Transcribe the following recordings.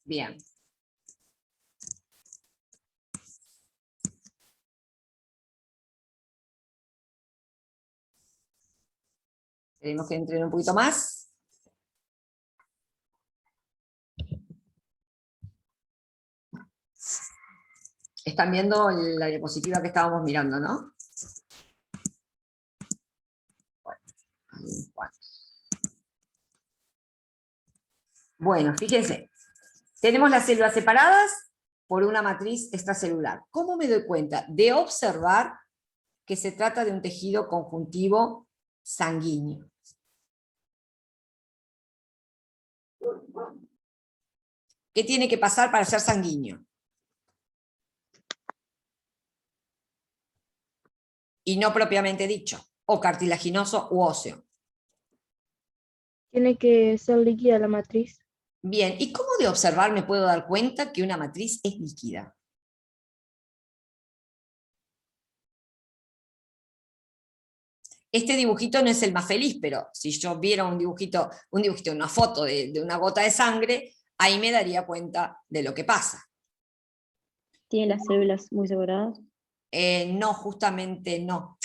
Bien. Queremos que entren un poquito más. Están viendo la diapositiva que estábamos mirando, ¿no? Bueno, fíjense. Tenemos las células separadas por una matriz extracelular. ¿Cómo me doy cuenta? De observar que se trata de un tejido conjuntivo sanguíneo. ¿Qué tiene que pasar para ser sanguíneo? Y no propiamente dicho, o cartilaginoso u óseo. Tiene que ser líquida la matriz. Bien, ¿y cómo de observar me puedo dar cuenta que una matriz es líquida? Este dibujito no es el más feliz, pero si yo viera un dibujito, una foto de una gota de sangre, ahí me daría cuenta de lo que pasa. ¿Tiene las células muy separadas? No, justamente no.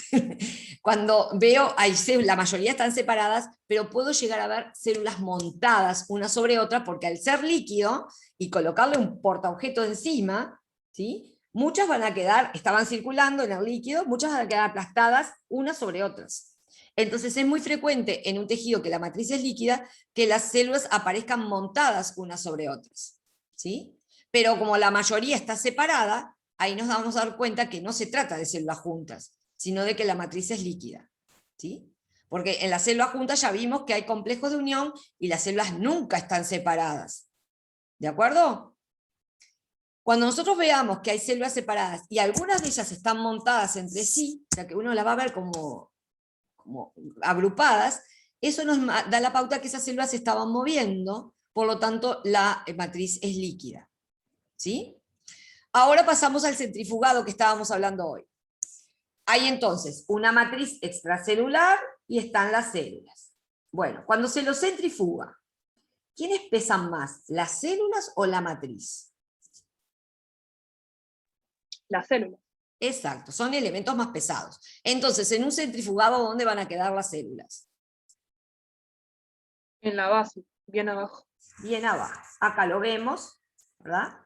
Cuando veo, la mayoría están separadas, pero puedo llegar a ver células montadas una sobre otra, porque al ser líquido y colocarle un portaobjeto encima, ¿sí? Muchas van a quedar, estaban circulando en el líquido, muchas van a quedar aplastadas unas sobre otras. Entonces es muy frecuente en un tejido que la matriz es líquida que las células aparezcan montadas unas sobre otras, ¿sí? Pero como la mayoría está separada, ahí nos vamos a dar cuenta que no se trata de células juntas, sino de que la matriz es líquida, ¿sí? Porque en las células juntas ya vimos que hay complejos de unión y las células nunca están separadas, ¿de acuerdo? Cuando nosotros veamos que hay células separadas y algunas de ellas están montadas entre sí, o sea que uno las va a ver como agrupadas, eso nos da la pauta que esas células se estaban moviendo, por lo tanto la matriz es líquida, ¿sí? Ahora pasamos al centrifugado que estábamos hablando hoy. Hay entonces una matriz extracelular y están las células. Bueno, cuando se lo centrifuga, ¿quiénes pesan más, las células o la matriz? Las células. Exacto, son elementos más pesados. Entonces, en un centrifugado, ¿dónde van a quedar las células? En la base, bien abajo. Bien abajo. Acá lo vemos, ¿verdad?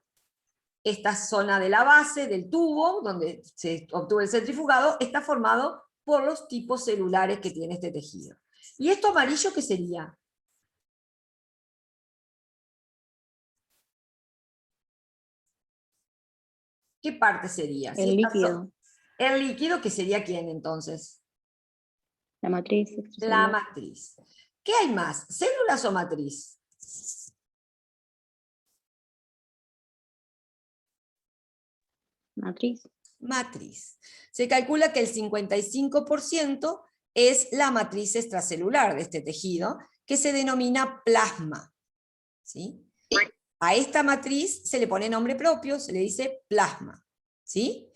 Esta zona de la base del tubo, donde se obtuvo el centrifugado, está formado por los tipos celulares que tiene este tejido. ¿Y esto amarillo qué sería? ¿Qué parte sería? El líquido. El líquido, que sería ¿quién entonces? La matriz La extracelular. matriz. ¿Qué hay más? ¿Células o matriz? Matriz. Matriz. Se calcula que el 55% es la matriz extracelular de este tejido, que se denomina plasma, ¿sí? A esta matriz se le pone nombre propio, se le dice plasma, ¿sí?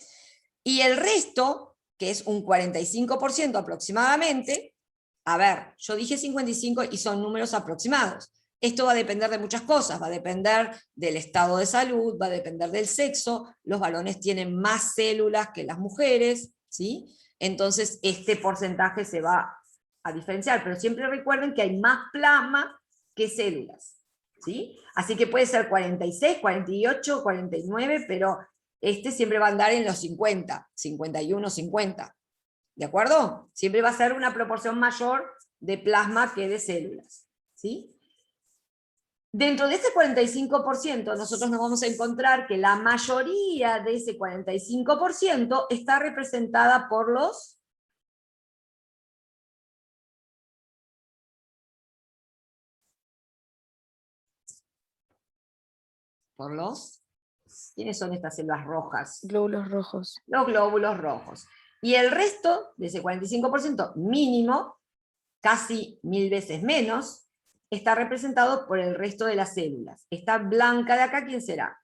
Y el resto, que es un 45% aproximadamente, a ver, yo dije 55 y son números aproximados. Esto va a depender de muchas cosas, va a depender del estado de salud, va a depender del sexo, los varones tienen más células que las mujeres, ¿sí? Entonces este porcentaje se va a diferenciar, pero siempre recuerden que hay más plasma que células, ¿sí? Así que puede ser 46, 48, 49, pero este siempre va a andar en los 50, 51, 50. ¿De acuerdo? Siempre va a ser una proporción mayor de plasma que de células, ¿sí? Dentro de ese 45%, nosotros nos vamos a encontrar que la mayoría de ese 45% está representada por los... ¿Por los? ¿Quiénes son estas células rojas? Glóbulos rojos. Los glóbulos rojos. Y el resto de ese 45% mínimo, casi 1000 veces menos, está representado por el resto de las células. Esta blanca de acá, ¿quién será?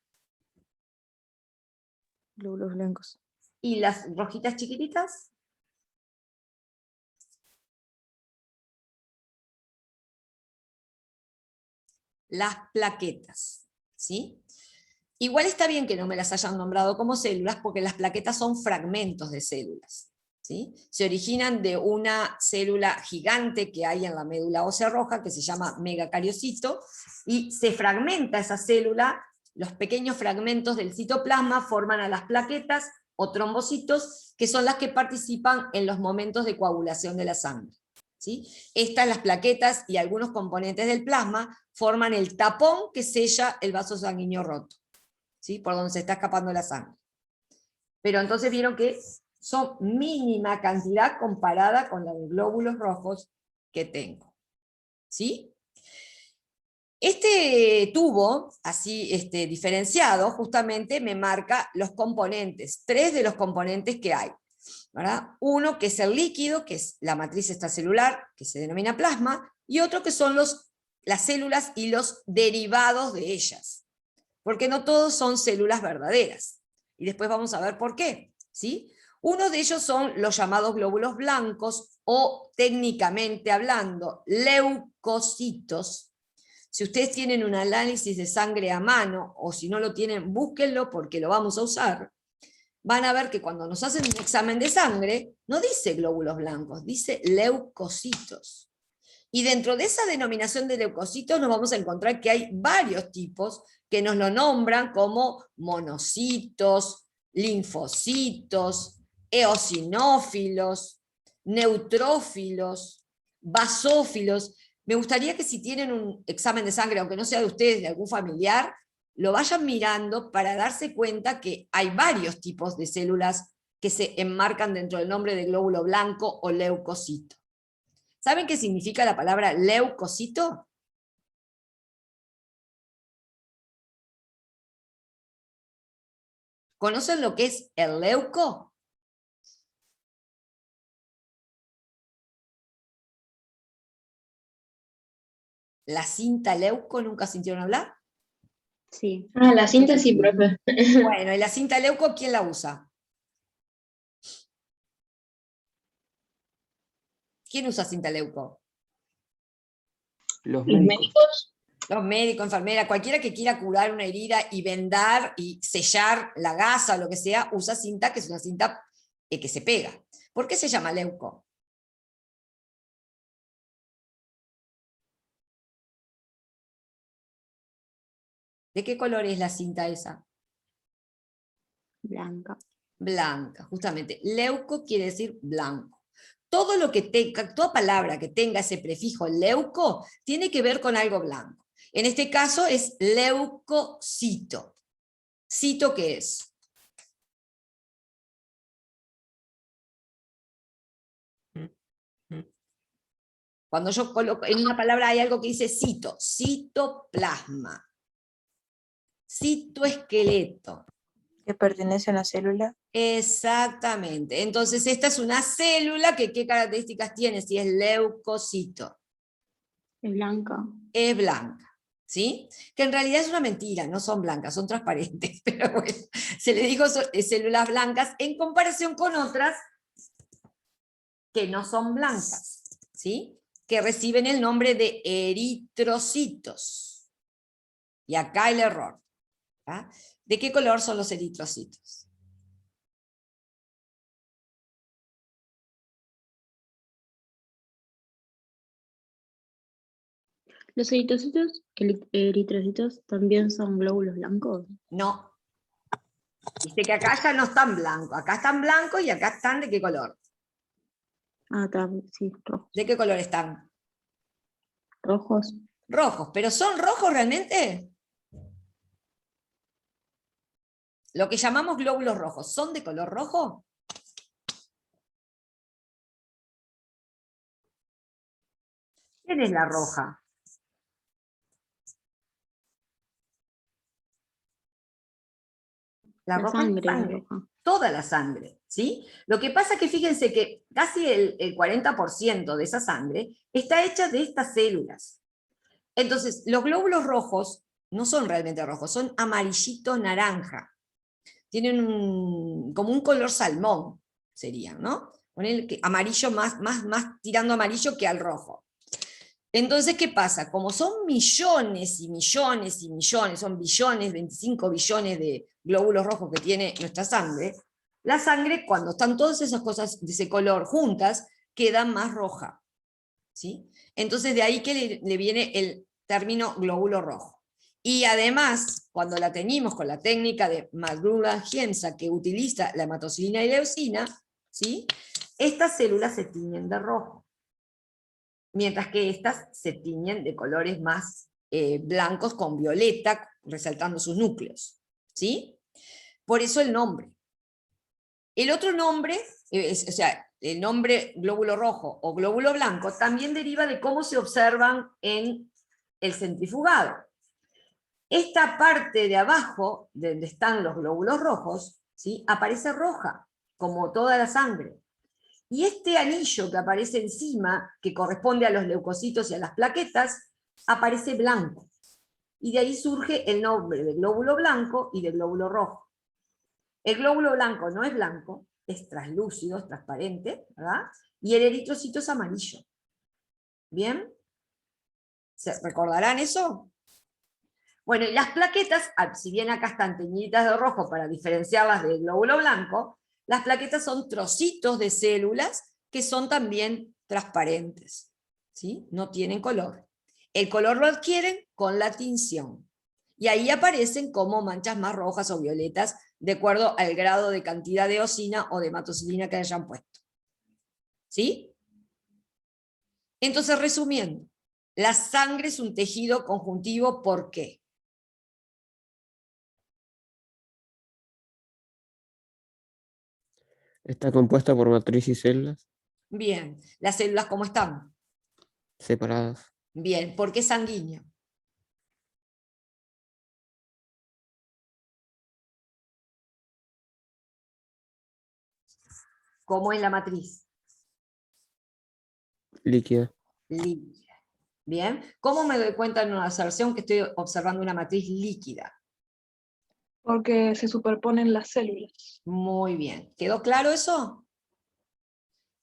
Glóbulos blancos. ¿Y las rojitas chiquititas? Las plaquetas, ¿sí? Igual está bien que no me las hayan nombrado como células, porque las plaquetas son fragmentos de células, ¿sí? Se originan de una célula gigante que hay en la médula ósea roja, que se llama megacariocito, y se fragmenta esa célula, los pequeños fragmentos del citoplasma forman a las plaquetas o trombocitos, que son las que participan en los momentos de coagulación de la sangre, ¿sí? Estas, las plaquetas y algunos componentes del plasma, forman el tapón que sella el vaso sanguíneo roto, ¿sí? Por donde se está escapando la sangre. Pero entonces vieron que son mínima cantidad comparada con la de glóbulos rojos que tengo, ¿sí? Este tubo, así diferenciado, justamente me marca los componentes, 3 de los componentes que hay, ¿verdad? Uno que es el líquido, que es la matriz extracelular, que se denomina plasma, y otro que son las células y los derivados de ellas, porque no todos son células verdaderas, y después vamos a ver por qué, ¿sí? Uno de ellos son los llamados glóbulos blancos, o técnicamente hablando, leucocitos. Si ustedes tienen un análisis de sangre a mano, o si no lo tienen, búsquenlo porque lo vamos a usar, van a ver que cuando nos hacen un examen de sangre, no dice glóbulos blancos, dice leucocitos. Y dentro de esa denominación de leucocitos nos vamos a encontrar que hay varios tipos que nos lo nombran como monocitos, linfocitos, eosinófilos, neutrófilos, basófilos. Me gustaría que si tienen un examen de sangre, aunque no sea de ustedes, de algún familiar, lo vayan mirando para darse cuenta que hay varios tipos de células que se enmarcan dentro del nombre de glóbulo blanco o leucocito. ¿Saben qué significa la palabra leucocito? ¿Conocen lo que es el leuco? ¿La cinta leuco nunca sintieron hablar? Sí. Ah, la cinta sí, profe. Bueno, ¿y la cinta leuco quién la usa? ¿Quién usa cinta leuco? Los médicos. Los médicos, enfermeras, cualquiera que quiera curar una herida y vendar y sellar la gasa o lo que sea, usa cinta, que es una cinta que se pega. ¿Por qué se llama leuco? ¿De qué color es la cinta esa? Blanca. Blanca, justamente. Leuco quiere decir blanco. Todo lo que tenga, toda palabra que tenga ese prefijo leuco, tiene que ver con algo blanco. En este caso es leucocito. ¿Cito qué es? Cuando yo coloco en una palabra hay algo que dice cito, citoplasma, citoesqueleto. ¿Que pertenece a una célula? Exactamente. Entonces esta es una célula que ¿qué características tiene? Si es leucocito. Es blanca. Es blanca, ¿sí? Que en realidad es una mentira, no son blancas, son transparentes, pero bueno, se le dijo células blancas en comparación con otras que no son blancas, ¿sí? Que reciben el nombre de eritrocitos. Y acá el error. ¿Ah? ¿De qué color son los eritrocitos? ¿Los eritrocitos también son glóbulos blancos? No. Viste que acá ya no están blancos, acá están blancos y acá están ¿de qué color? Ah, sí, rojos. ¿De qué color están? Rojos. Rojos, pero ¿son rojos realmente? Lo que llamamos glóbulos rojos, ¿son de color rojo? ¿Quién es la roja? La roja sangre, es sangre. roja. Toda la sangre, ¿sí? Lo que pasa es que fíjense que casi el 40% de esa sangre está hecha de estas células. Entonces, los glóbulos rojos no son realmente rojos, son amarillito naranja. Tienen como un color salmón, serían, ¿no? Amarillo más tirando amarillo que al rojo. Entonces, ¿qué pasa? Como son millones y millones y millones, son billones, 25 billones de glóbulos rojos que tiene nuestra sangre, la sangre, cuando están todas esas cosas de ese color juntas, queda más roja. ¿Sí? Entonces, de ahí que le viene el término glóbulo rojo. Y además, cuando la teñimos con la técnica de McLuhan-Giemsa, que utiliza la hematocilina y leucina, ¿sí? Estas células se tiñen de rojo, mientras que estas se tiñen de colores más blancos con violeta, resaltando sus núcleos. ¿Sí? Por eso el nombre. El otro nombre, o sea, el nombre glóbulo rojo o glóbulo blanco, también deriva de cómo se observan en el centrifugado. Esta parte de abajo, donde están los glóbulos rojos, ¿sí? Aparece roja, como toda la sangre. Y este anillo que aparece encima, que corresponde a los leucocitos y a las plaquetas, aparece blanco. Y de ahí surge el nombre de glóbulo blanco y de glóbulo rojo. El glóbulo blanco no es blanco, es translúcido, es transparente, ¿verdad? Y el eritrocito es amarillo. ¿Bien? ¿Se recordarán eso? Bueno, y las plaquetas, si bien acá están teñidas de rojo para diferenciarlas del glóbulo blanco, las plaquetas son trocitos de células que son también transparentes, ¿sí? No tienen color. El color lo adquieren con la tinción. Y ahí aparecen como manchas más rojas o violetas, de acuerdo al grado de cantidad de eosina o de hematocilina que hayan puesto. ¿Sí? Entonces, resumiendo, la sangre es un tejido conjuntivo, ¿por qué? Está compuesta por matriz y células Bien. ¿Las células cómo están? separadas. Bien. ¿Por qué sanguíneo? ¿Cómo es la matriz? Líquida. Líquida. Bien. ¿Cómo me doy cuenta en una observación que estoy observando una matriz líquida? Porque se superponen las células. Muy bien. ¿Quedó claro eso?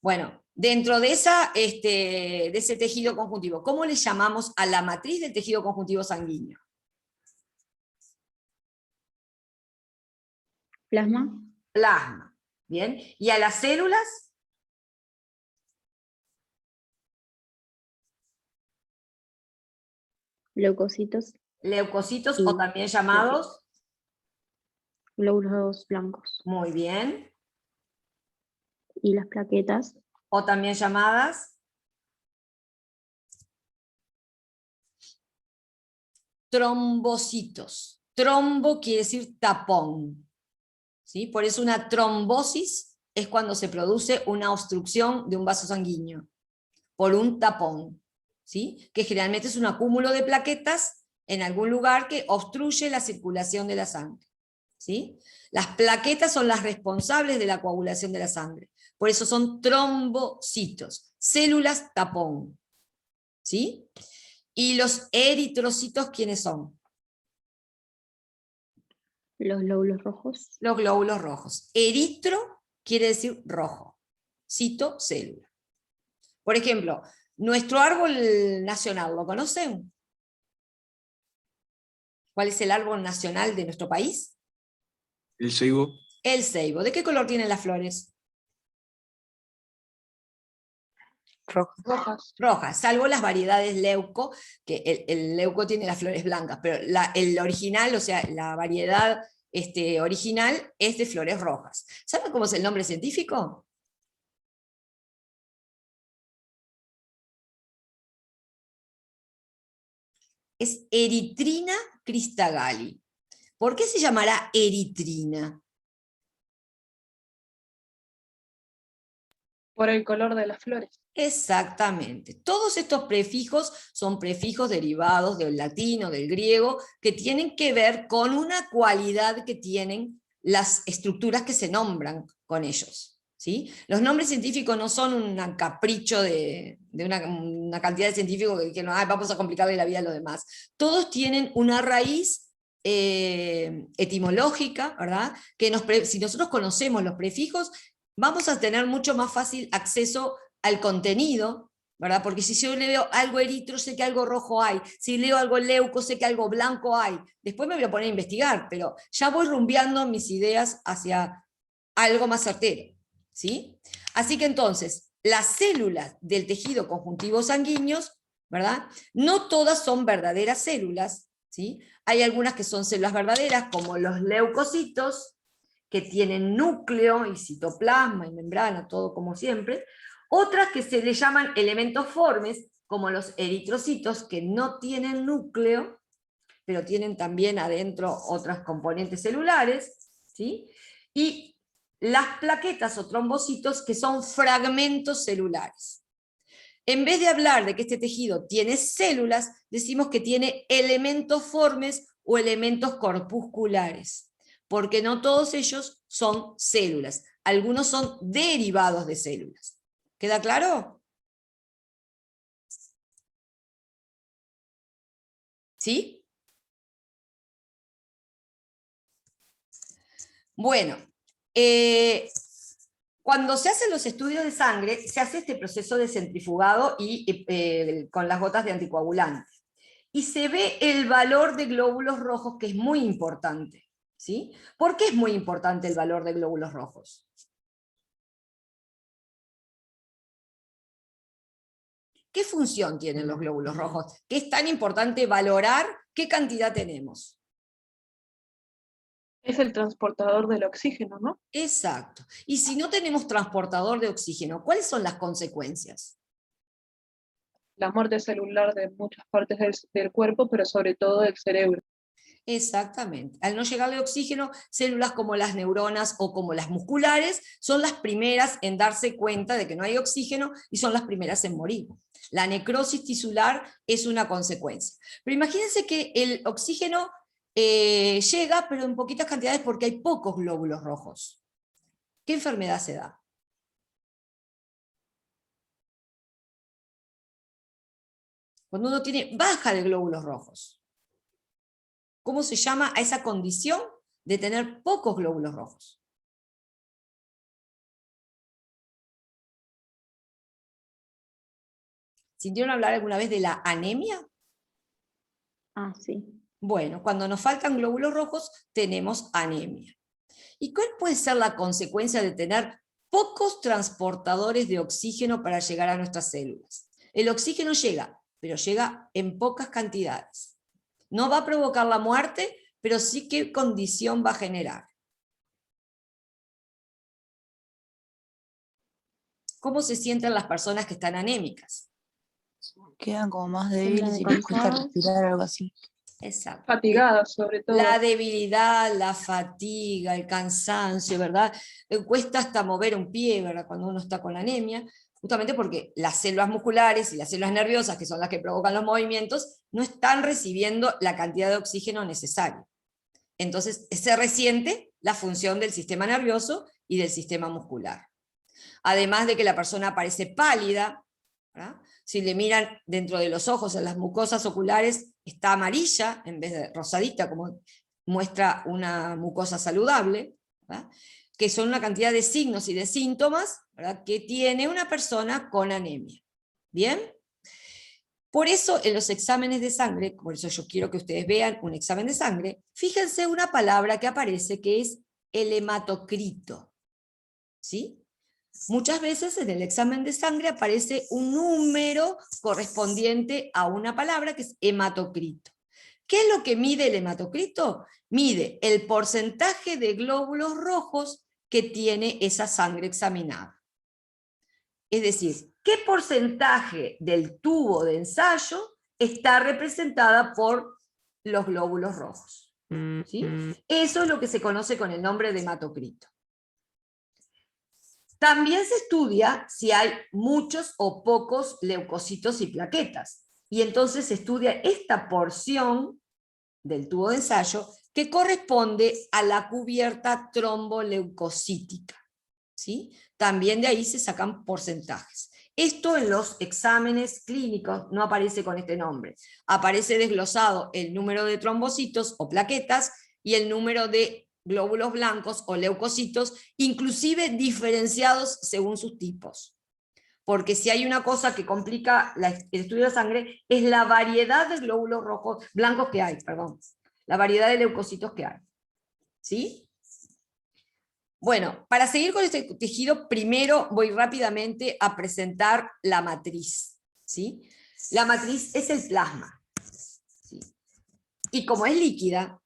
Bueno, dentro de, de ese tejido conjuntivo, ¿cómo le llamamos a la matriz del tejido conjuntivo sanguíneo? Plasma. Plasma. Bien. ¿Y a las células? Leucocitos. Leucocitos, Y o también llamados. glóbulos blancos. Muy bien. Y las plaquetas. O también llamadas trombocitos. Trombo quiere decir tapón. ¿Sí? Por eso una trombosis es cuando se produce una obstrucción de un vaso sanguíneo por un tapón, ¿sí? Que generalmente es un acúmulo de plaquetas en algún lugar que obstruye la circulación de la sangre. ¿Sí? Las plaquetas son las responsables de la coagulación de la sangre. Por eso son trombocitos, células tapón. ¿Sí? ¿Y los eritrocitos quiénes son? Los glóbulos rojos. Los glóbulos rojos. Eritro quiere decir rojo. Cito, célula. Por ejemplo, nuestro árbol nacional, ¿lo conocen? ¿Cuál es el árbol nacional de nuestro país? El ceibo. El ceibo. ¿De qué color tienen las flores? Rojo. Rojas. Rojas, salvo las variedades leuco, que el leuco tiene las flores blancas, pero el original, o sea, la variedad original es de flores rojas. ¿Saben cómo es el nombre científico? Es Erythrina cristagalli. ¿Por qué se llamará eritrina? Por el color de las flores. Exactamente. Todos estos prefijos son prefijos derivados del latín o del griego que tienen que ver con una cualidad que tienen las estructuras que se nombran con ellos. ¿Sí? Los nombres científicos no son un capricho de una cantidad de científicos que vamos a complicarle la vida a los demás. Todos tienen una raíz etimológica, ¿verdad? Que si nosotros conocemos los prefijos, vamos a tener mucho más fácil acceso al contenido ¿verdad? Porque si yo le veo algo eritro, sé que algo rojo hay. Si leo algo leuco, sé que algo blanco hay. Después me voy a poner a investigar, pero ya voy rumbeando mis ideas hacia algo más certero, ¿sí? Así que entonces, las células del tejido conjuntivo sanguíneo, ¿verdad? No todas son verdaderas células, ¿sí? Hay algunas que son células verdaderas, como los leucocitos, que tienen núcleo y citoplasma y membrana, todo como siempre. Otras que se le llaman elementos formes, como los eritrocitos, que no tienen núcleo, pero tienen también adentro otras componentes celulares, ¿sí? Y las plaquetas o trombocitos, que son fragmentos celulares. En vez de hablar de que este tejido tiene células, decimos que tiene elementos formes o elementos corpusculares, porque no todos ellos son células, algunos son derivados de células. ¿Queda claro? ¿Sí? Bueno, cuando se hacen los estudios de sangre, se hace este proceso de centrifugado y con las gotas de anticoagulante. Y se ve el valor de glóbulos rojos, que es muy importante, ¿sí? ¿Por qué es muy importante el valor de glóbulos rojos? ¿Qué función tienen los glóbulos rojos? ¿Qué es tan importante valorar qué cantidad tenemos? Es el transportador del oxígeno, ¿no? Exacto. Y si no tenemos transportador de oxígeno, ¿cuáles son las consecuencias? La muerte celular de muchas partes del cuerpo, pero sobre todo del cerebro. Exactamente. Al no llegarle oxígeno, células como las neuronas o como las musculares son las primeras en darse cuenta de que no hay oxígeno y son las primeras en morir. La necrosis tisular es una consecuencia. Pero imagínense que el oxígeno llega, pero en poquitas cantidades porque hay pocos glóbulos rojos. ¿Qué enfermedad se da? Cuando uno tiene baja de glóbulos rojos. ¿Cómo se llama a esa condición de tener pocos glóbulos rojos? ¿Sintieron hablar alguna vez de la anemia? Ah, sí. Bueno, cuando nos faltan glóbulos rojos, tenemos anemia. ¿Y cuál puede ser la consecuencia de tener pocos transportadores de oxígeno para llegar a nuestras células? El oxígeno llega, pero llega en pocas cantidades. No va a provocar la muerte, pero sí qué condición va a generar. ¿Cómo se sienten las personas que están anémicas? Quedan como más Tendrá débiles de y les cuesta cansadas. respirar, algo así. Exacto. Fatigadas, sobre todo. La debilidad, la fatiga, el cansancio, ¿verdad? Cuesta hasta mover un pie, ¿verdad? Cuando uno está con anemia, justamente porque las células musculares y las células nerviosas, que son las que provocan los movimientos, no están recibiendo la cantidad de oxígeno necesaria. Entonces se resiente la función del sistema nervioso y del sistema muscular. Además de que la persona parece pálida, ¿verdad? Si le miran dentro de los ojos, en las mucosas oculares, está amarilla en vez de rosadita, como muestra una mucosa saludable, ¿verdad? Que son una cantidad de signos y de síntomas, ¿verdad?, que tiene una persona con anemia. ¿Bien? Por eso en los exámenes de sangre, por eso yo quiero que ustedes vean un examen de sangre, fíjense una palabra que aparece que es el hematocrito. ¿Sí? Muchas veces en el examen de sangre aparece un número correspondiente a una palabra que es hematocrito. ¿Qué es lo que mide el hematocrito? Mide el porcentaje de glóbulos rojos que tiene esa sangre examinada. Es decir, ¿qué porcentaje del tubo de ensayo está representada por los glóbulos rojos? ¿Sí? Eso es lo que se conoce con el nombre de hematocrito. También se estudia si hay muchos o pocos leucocitos y plaquetas. Y entonces se estudia esta porción del tubo de ensayo que corresponde a la cubierta tromboleucocítica. ¿Sí? También de ahí se sacan porcentajes. Esto en los exámenes clínicos no aparece con este nombre. Aparece desglosado el número de trombocitos o plaquetas y el número de glóbulos blancos o leucocitos, inclusive diferenciados según sus tipos. porque si hay una cosa que complica el estudio de la sangre, es la variedad de glóbulos rojos, blancos que hay, perdón, la variedad de leucocitos que hay. ¿Sí? Bueno, para seguir con este tejido, primero voy rápidamente a presentar la matriz. ¿Sí? La matriz es el plasma. ¿Sí? Y como es líquida,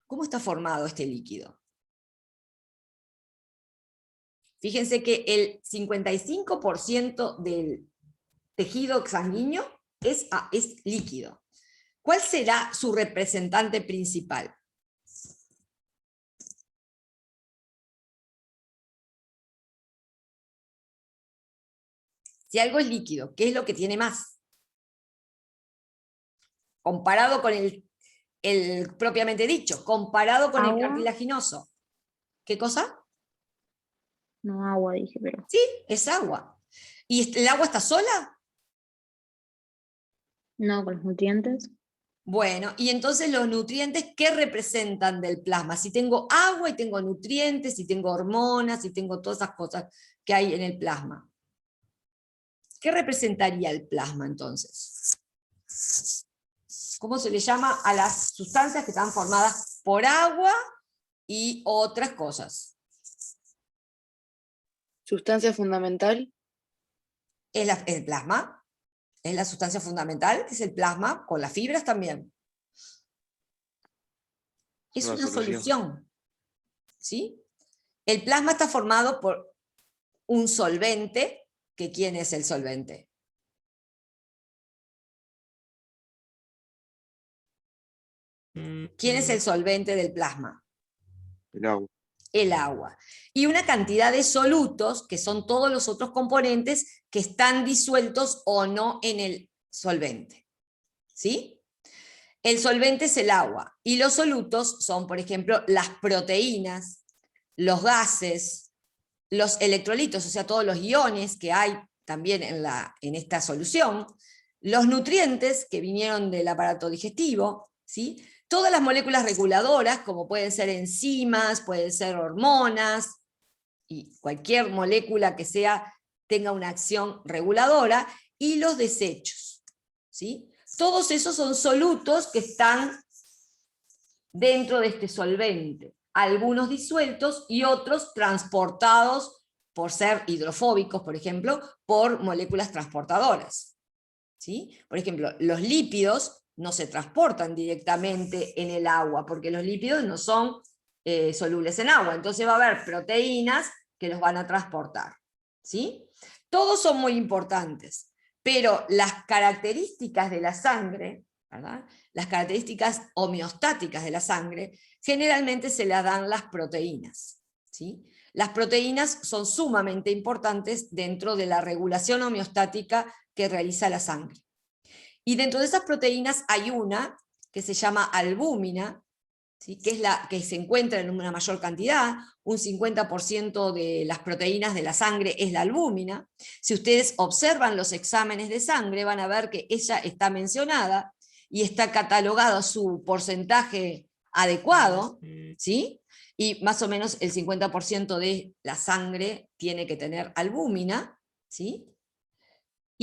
¿cómo está formado este líquido? Fíjense que el 55% del tejido sanguíneo es líquido. ¿Cuál será su representante principal? Si algo es líquido, ¿qué es lo que tiene más? Comparado con el propiamente dicho, comparado con el Agua. cartilaginoso. ¿Qué cosa? No, agua dije, pero. Sí, es agua. ¿Y el agua está sola? No, con los nutrientes. Bueno, y entonces los nutrientes, ¿qué representan del plasma? Si tengo agua y tengo nutrientes, si tengo hormonas, si tengo todas esas cosas que hay en el plasma. ¿Qué representaría el plasma entonces? ¿Cómo se le llama a las sustancias que están formadas por agua y otras cosas? Sustancia fundamental. Es el plasma, es la sustancia fundamental, que es el plasma, con las fibras también. Es Una una solución. solución. ¿Sí? El plasma está formado por un solvente, que ¿quién es el solvente? ¿Quién es el solvente del plasma? El agua. El agua. Y una cantidad de solutos, que son todos los otros componentes que están disueltos o no en el solvente. ¿Sí? El solvente es el agua, y los solutos son, por ejemplo, las proteínas, los gases, los electrolitos, o sea, todos los iones que hay también en esta solución, los nutrientes que vinieron del aparato digestivo, ¿sí? Todas las moléculas reguladoras, como pueden ser enzimas, pueden ser hormonas, y cualquier molécula que tenga una acción reguladora, y los desechos. ¿Sí? Todos esos son solutos que están dentro de este solvente, algunos disueltos y otros transportados por ser hidrofóbicos, por ejemplo, por moléculas transportadoras. ¿Sí? Por ejemplo, los lípidos no se transportan directamente en el agua, porque los lípidos no son solubles en agua, entonces va a haber proteínas que los van a transportar. ¿Sí? Todos son muy importantes, pero las características de la sangre, ¿verdad? Las características homeostáticas de la sangre, generalmente se las dan las proteínas. ¿Sí? Las proteínas son sumamente importantes dentro de la regulación homeostática que realiza la sangre. Y dentro de esas proteínas hay una que se llama albúmina, ¿sí? Que es la que se encuentra en una mayor cantidad, un 50% de las proteínas de la sangre es la albúmina. Si ustedes observan los exámenes de sangre, van a ver que ella está mencionada y está catalogado su porcentaje adecuado, ¿sí? Y más o menos el 50% de la sangre tiene que tener albúmina, ¿sí?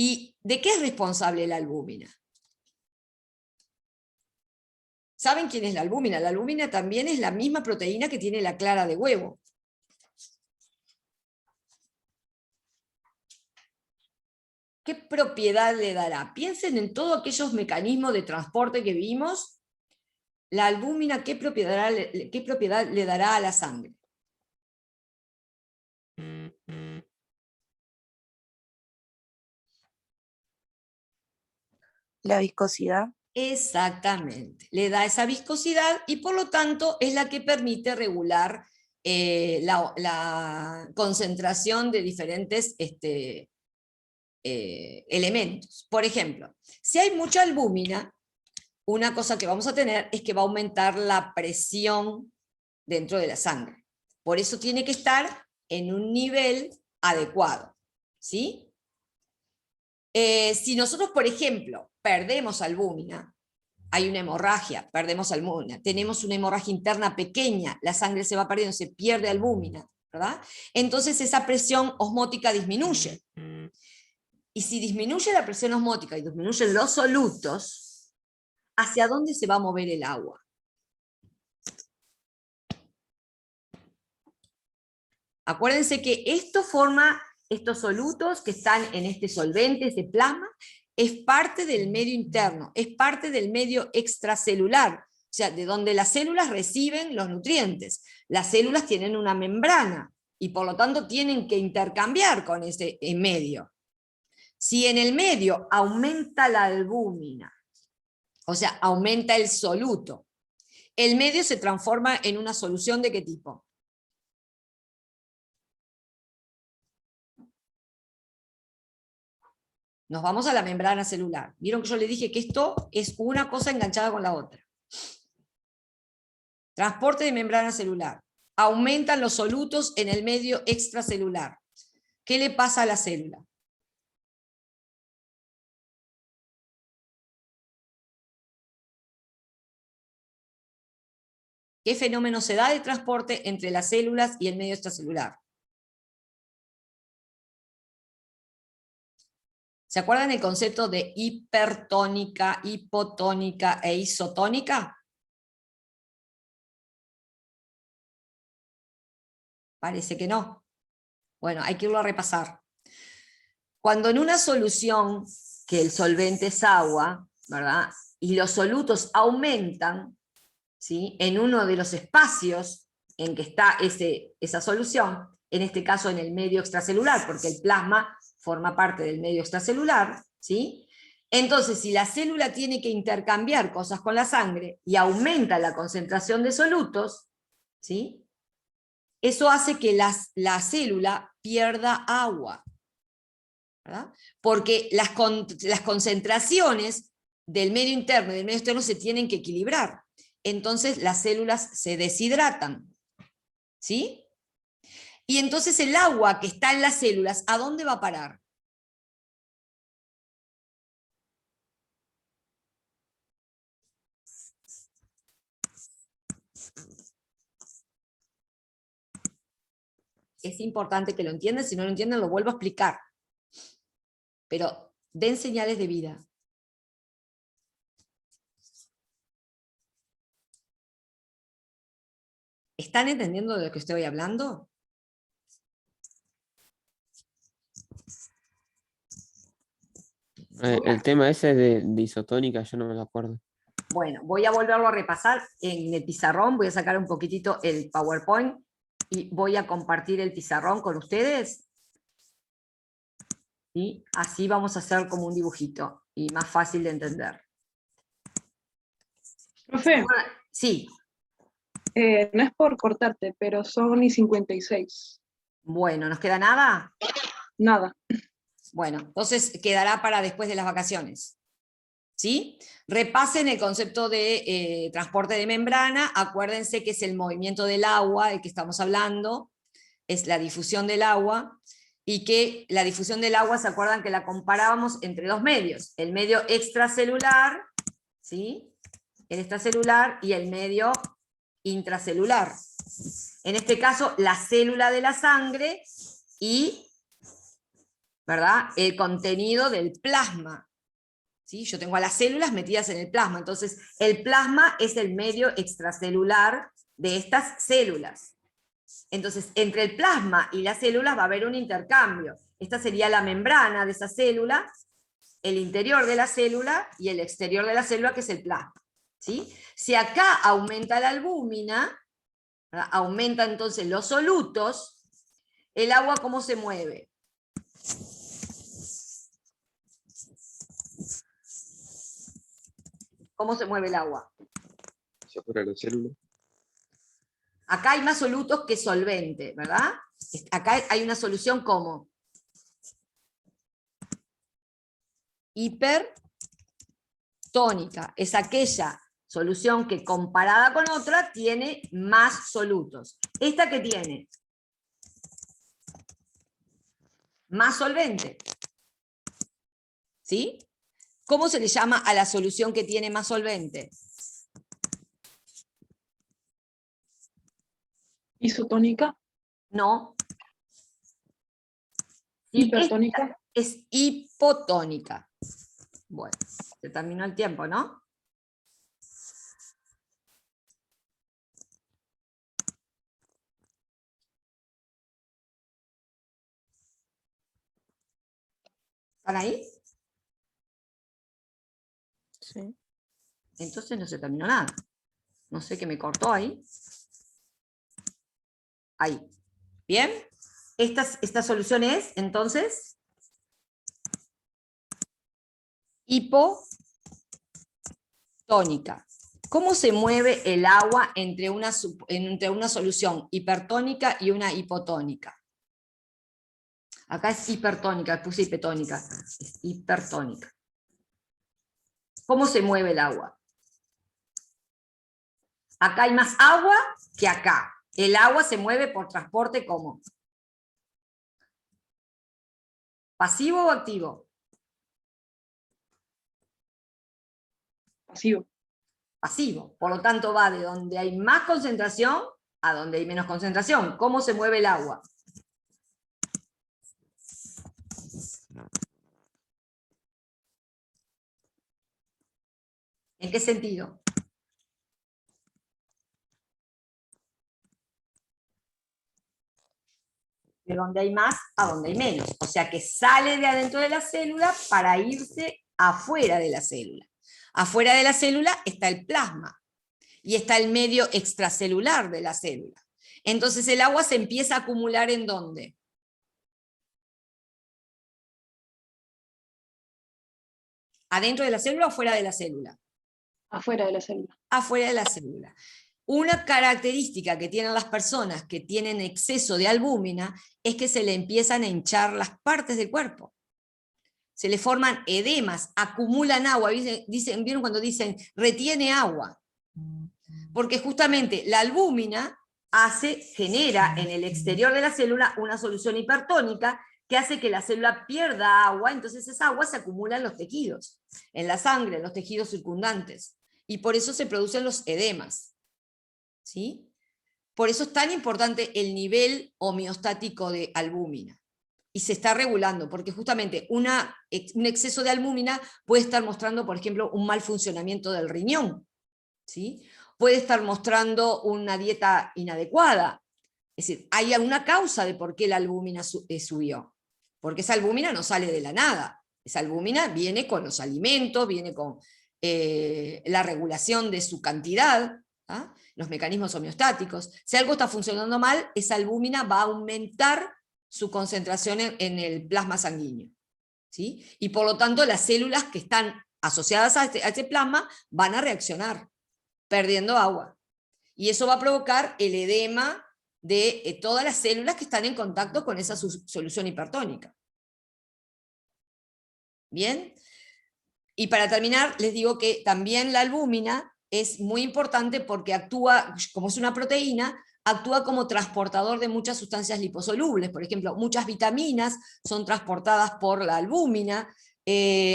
¿Y de qué es responsable la albúmina? ¿Saben quién es la albúmina? La albúmina también es la misma proteína que tiene la clara de huevo. ¿Qué propiedad le dará? Piensen en todos aquellos mecanismos de transporte que vimos. La albúmina, ¿qué propiedad le dará a la sangre? La viscosidad. Exactamente, le da esa viscosidad y por lo tanto es la que permite regular la concentración de diferentes elementos. Por ejemplo, si hay mucha albúmina, una cosa que vamos a tener es que va a aumentar la presión dentro de la sangre. Por eso tiene que estar en un nivel adecuado. ¿Sí? Si nosotros, por ejemplo, perdemos albúmina, hay una hemorragia, perdemos albúmina, tenemos una hemorragia interna pequeña, la sangre se va perdiendo, se pierde albúmina, ¿verdad? Entonces esa presión osmótica disminuye. Y si disminuye la presión osmótica y disminuyen los solutos, ¿hacia dónde se va a mover el agua? Acuérdense que esto forma, estos solutos que están en este solvente, este plasma, es parte del medio interno, es parte del medio extracelular, o sea, de donde las células reciben los nutrientes. Las células tienen una membrana, y por lo tanto tienen que intercambiar con ese medio. Si en el medio aumenta la albúmina, o sea, aumenta el soluto, el medio se transforma en una solución ¿de qué tipo? Nos vamos a la membrana celular. Vieron que yo le dije que esto es una cosa enganchada con la otra. Transporte de membrana celular. Aumentan los solutos en el medio extracelular. ¿Qué le pasa a la célula? ¿Qué fenómeno se da de transporte entre las células y el medio extracelular? ¿Se acuerdan el concepto de hipertónica, hipotónica e isotónica? Parece que no. Bueno, hay que irlo a repasar. Cuando en una solución, que el solvente es agua, ¿verdad? Y los solutos aumentan, ¿sí? En uno de los espacios en que está esa solución, en este caso en el medio extracelular, porque el plasma forma parte del medio extracelular, ¿sí? Entonces, si la célula tiene que intercambiar cosas con la sangre y aumenta la concentración de solutos, ¿sí? Eso hace que la célula pierda agua, ¿verdad? Porque las concentraciones del medio interno y del medio externo se tienen que equilibrar. Entonces las células se deshidratan, ¿sí? Y entonces el agua que está en las células, ¿a dónde va a parar? Es importante que lo entiendan, si no lo entienden lo vuelvo a explicar. Pero den señales de vida. ¿Están entendiendo de lo que estoy hablando? El tema ese de isotónica yo no me lo acuerdo. Bueno, voy a volverlo a repasar en el pizarrón, voy a sacar un poquitito el PowerPoint y voy a compartir el pizarrón con ustedes. Y así vamos a hacer como un dibujito y más fácil de entender. Profe, Sí, no es por cortarte, pero son y 56. bueno, ¿nos queda nada? Nada. Bueno, entonces quedará para después de las vacaciones. ¿Sí? Repasen el concepto de transporte de membrana, acuérdense que es el movimiento del agua, del que estamos hablando, es la difusión del agua, y que la difusión del agua, ¿se acuerdan que la comparábamos entre dos medios? El medio extracelular, ¿sí? El extracelular y el medio intracelular. En este caso, la célula de la sangre y, ¿verdad?, el contenido del plasma. ¿Sí? Yo tengo a las células metidas en el plasma, entonces el plasma es el medio extracelular de estas células. Entonces, entre el plasma y las células va a haber un intercambio. Esta sería la membrana de esa célula, el interior de la célula y el exterior de la célula, que es el plasma. ¿Sí? Si acá aumenta la albúmina, ¿verdad?, aumenta entonces los solutos, el agua ¿cómo se mueve? ¿Cómo se mueve el agua? Se afuera la célula. Acá hay más solutos que solvente, ¿verdad? Acá hay una solución como hipertónica. Es aquella solución que comparada con otra tiene más solutos. ¿Esta qué tiene? Más solvente. ¿Sí? ¿Cómo se le llama a la solución que tiene más solvente? ¿Isotónica? No. ¿Hipertónica? es hipotónica. Bueno, se terminó el tiempo, ¿no? ¿Están ahí? Sí. Entonces no se terminó nada. No sé qué me cortó ahí. Ahí. ¿Bien? Esta solución es, entonces, hipotónica. ¿Cómo se mueve el agua entre una solución hipertónica y una hipotónica? Acá es hipertónica, puse hipotónica. Es hipertónica. ¿Cómo se mueve el agua? Acá hay más agua que acá. El agua se mueve por transporte ¿cómo? ¿Pasivo o activo? Pasivo. Pasivo. Por lo tanto va de donde hay más concentración a donde hay menos concentración. ¿Cómo se mueve el agua? ¿En qué sentido? De donde hay más a donde hay menos. O sea que sale de adentro de la célula para irse afuera de la célula. Afuera de la célula está el plasma y está el medio extracelular de la célula. Entonces el agua se empieza a acumular ¿en dónde? ¿Adentro de la célula o fuera de la célula? Afuera de la célula. Afuera de la célula. Una característica que tienen las personas que tienen exceso de albúmina es que se le empiezan a hinchar las partes del cuerpo. Se le forman edemas, acumulan agua. ¿Vieron cuando dicen retiene agua? Porque justamente la albúmina genera en el exterior de la célula una solución hipertónica que hace que la célula pierda agua, entonces esa agua se acumula en los tejidos, en la sangre, en los tejidos circundantes. Y por eso se producen los edemas. ¿Sí? Por eso es tan importante el nivel homeostático de albúmina. Y se está regulando, porque justamente un exceso de albúmina puede estar mostrando, por ejemplo, un mal funcionamiento del riñón. ¿Sí? Puede estar mostrando una dieta inadecuada. Es decir, hay alguna causa de por qué la albúmina subió. Porque esa albúmina no sale de la nada. Esa albúmina viene con los alimentos, viene con la regulación de su cantidad, ¿ah? Los mecanismos homeostáticos. Si algo está funcionando mal, esa albúmina va a aumentar su concentración en el plasma sanguíneo. ¿Sí? Y por lo tanto las células que están asociadas a este plasma van a reaccionar, perdiendo agua. Y eso va a provocar el edema de todas las células que están en contacto con esa solución hipertónica. ¿Bien? Y para terminar, les digo que también la albúmina es muy importante porque actúa, como es una proteína, actúa como transportador de muchas sustancias liposolubles. Por ejemplo, muchas vitaminas son transportadas por la albúmina,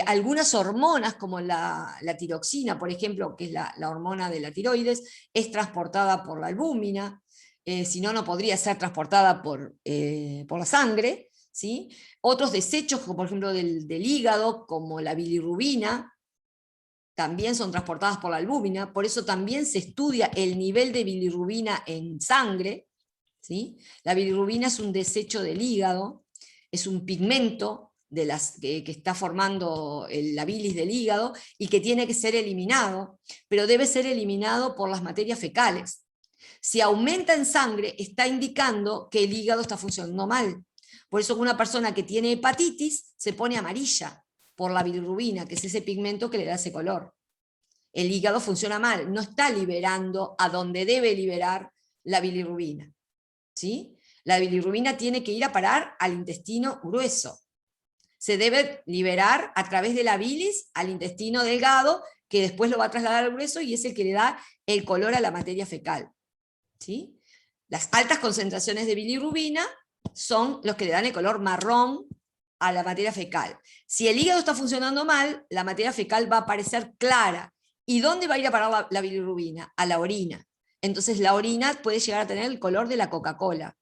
algunas hormonas como la tiroxina, por ejemplo, que es la hormona de la tiroides, es transportada por la albúmina, si no, no podría ser transportada por la sangre. ¿Sí? Otros desechos, como por ejemplo del hígado, como la bilirrubina, también son transportadas por la albúmina, por eso también se estudia el nivel de bilirrubina en sangre. ¿Sí? La bilirrubina es un desecho del hígado, es un pigmento que está formando la bilis del hígado y que tiene que ser eliminado, pero debe ser eliminado por las materias fecales. Si aumenta en sangre, está indicando que el hígado está funcionando mal. Por eso una persona que tiene hepatitis se pone amarilla por la bilirrubina, que es ese pigmento que le da ese color. El hígado funciona mal, no está liberando a donde debe liberar la bilirrubina. ¿Sí? La bilirrubina tiene que ir a parar al intestino grueso. Se debe liberar a través de la bilis al intestino delgado, que después lo va a trasladar al grueso y es el que le da el color a la materia fecal. ¿Sí? Las altas concentraciones de bilirrubina son los que le dan el color marrón a la materia fecal. Si el hígado está funcionando mal, la materia fecal va a aparecer clara. ¿Y dónde va a ir a parar la bilirrubina? A la orina. Entonces la orina puede llegar a tener el color de la Coca-Cola.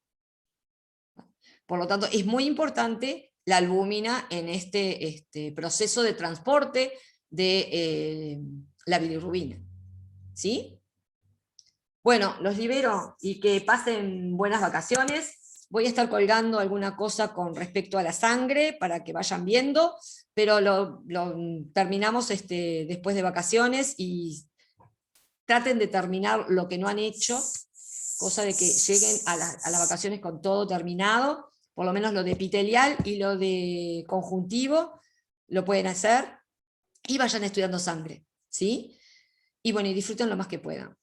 Por lo tanto, es muy importante la albúmina en este proceso de transporte de la bilirrubina. ¿Sí? Bueno, los libero y que pasen buenas vacaciones. Voy a estar colgando alguna cosa con respecto a la sangre para que vayan viendo, pero lo terminamos después de vacaciones, y traten de terminar lo que no han hecho, cosa de que lleguen a las vacaciones con todo terminado, por lo menos lo de epitelial y lo de conjuntivo lo pueden hacer, y vayan estudiando sangre, ¿sí? Y bueno, y disfruten lo más que puedan.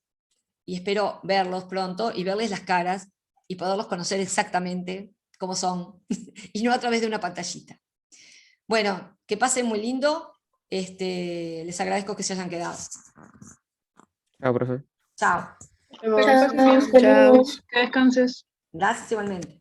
Y espero verlos pronto y verles las caras y poderlos conocer exactamente cómo son, y no a través de una pantallita. Bueno, que pasen muy lindo, les agradezco que se hayan quedado. Chao, profe. Chao. Que pases bien. Chao. Que descanses. Gracias igualmente.